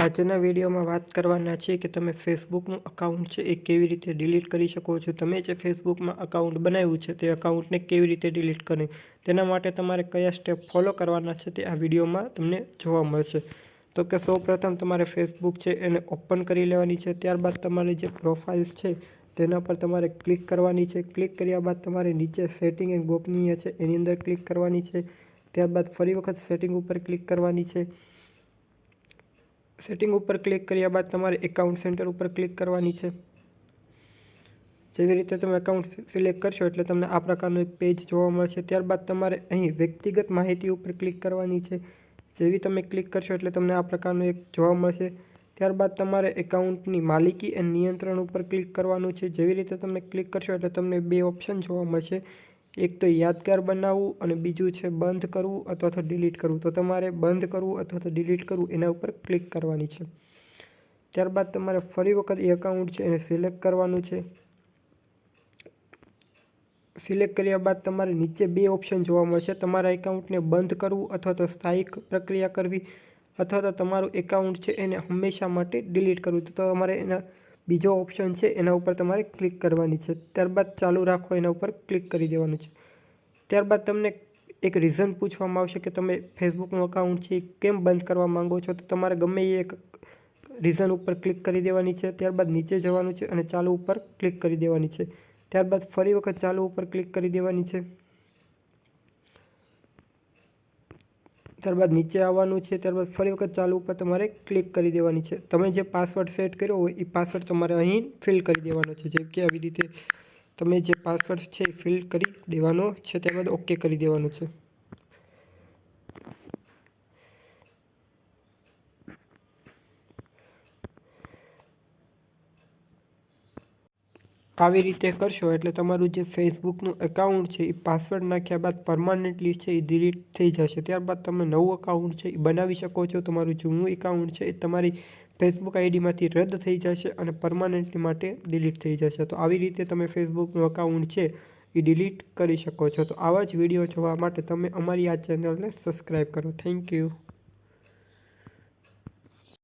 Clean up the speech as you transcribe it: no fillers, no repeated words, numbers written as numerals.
આજના વિડીયોમાં વાત કરવાના છે કે તમે ફેસબુકનું અકાઉન્ટ છે એ કેવી રીતે ડિલીટ કરી શકો છો। તમે જે ફેસબુકમાં અકાઉન્ટ બનાવ્યું છે તે અકાઉન્ટને કેવી રીતે ડિલીટ કરવું, તેના માટે તમારે કયા સ્ટેપ ફોલો કરવાના છે તે આ વિડીયોમાં તમને જોવા મળશે। તો કે સૌપ્રથમ તમારે ફેસબુક છે એને ઓપન કરી લેવાની છે। ત્યારબાદ તમારી જે પ્રોફાઇલ્સ છે તેના પર તમારે ક્લિક કરવાની છે। ક્લિક કર્યા બાદ તમારે નીચે સેટિંગ એન્ડ ગોપનીય છે એની અંદર ક્લિક કરવાની છે। ત્યારબાદ ફરી વખત સેટિંગ ઉપર ક્લિક કરવાની છે। સેટિંગ ઉપર ક્લિક કર્યા બાદ તમારે એકાઉન્ટ સેન્ટર ઉપર ક્લિક કરવાની છે। જેવી રીતે તમે એકાઉન્ટ સિલેક્ટ કરશો એટલે તમને આ પ્રકારનું એક પેજ જોવા મળશે। ત્યારબાદ તમારે અહીં વ્યક્તિગત માહિતી ઉપર ક્લિક કરવાની છે। જેવી તમે ક્લિક કરશો એટલે તમને આ પ્રકારનું એક જોવા મળશે। ત્યારબાદ તમારે એકાઉન્ટની માલિકી અને નિયંત્રણ ઉપર ક્લિક કરવાનું છે। જેવી રીતે તમે ક્લિક કરશો એટલે તમને બે ઓપ્શન જોવા મળશે, એક તો યાદગાર બનાવવું અને બીજું છે બંધ કરવું અથવા તો ડિલીટ કરવું। તો તમારે બંધ કરવું અથવા તો ડિલીટ કરવું એના ઉપર ક્લિક કરવાની છે। ત્યારબાદ તમારે ફરી વખત એ એકાઉન્ટ છે એને સિલેક્ટ કરવાનું છે। સિલેક્ટ કર્યા બાદ તમારે નીચે બે ઓપ્શન જોવા મળશે, તમારા એકાઉન્ટને બંધ કરવું અથવા તો સ્થાયી પ્રક્રિયા કરવી અથવા તો તમારું એકાઉન્ટ છે એને હંમેશા માટે ડિલીટ કરવું। તો તમારે એના બીજો ઓપ્શન છે એના ઉપર તમારે ક્લિક કરવાની છે। ત્યારબાદ ચાલુ રાખો એના ઉપર ક્લિક કરી દેવાનું છે। ત્યારબાદ તમને એક રીઝન પૂછવામાં આવશે કે તમે ફેસબુકનું અકાઉન્ટ છે કેમ બંધ કરવા માંગો છો। તો તમારે ગમે એ એક રીઝન ઉપર ક્લિક કરી દેવાની છે। ત્યારબાદ નીચે જવાનું છે અને ચાલુ ઉપર ક્લિક કરી દેવાની છે। ત્યારબાદ ફરી વખત ચાલુ ઉપર ક્લિક કરી દેવાની છે। ત્યારબાદ નીચે આવવાનું છે। ત્યારબાદ ફરી વખત ચાલુ ઉપર તમારે ક્લિક કરી દેવાની છે। તમે જે પાસવર્ડ સેટ કર્યો હોય એ પાસવર્ડ તમારે અહીં ફિલ કરી દેવાનો છે। જેમ કે આવી રીતે તમે જે પાસવર્ડ છે એ ફિલ કરી દેવાનો છે। ત્યારબાદ ઓકે કરી દેવાનું છે। આવી રીતે કરશો એટલે તમારું જે ફેસબુકનું એકાઉન્ટ છે એ પાસવર્ડ નાખ્યા બાદ પરમાનન્ટલી છે એ ડિલીટ થઈ જશે। ત્યારબાદ તમે નવું અકાઉન્ટ છે એ બનાવી શકો છો। તમારું જૂનું એકાઉન્ટ છે એ તમારી ફેસબુક આઈડીમાંથી રદ થઈ જશે અને પરમાનન્ટલી માટે ડિલીટ થઈ જશે। તો આવી રીતે તમે ફેસબુકનું અકાઉન્ટ છે એ ડિલીટ કરી શકો છો। તો આવા જ વિડીયો જોવા માટે તમે અમારી આ ચેનલને સબસ્ક્રાઈબ કરો। Thank you.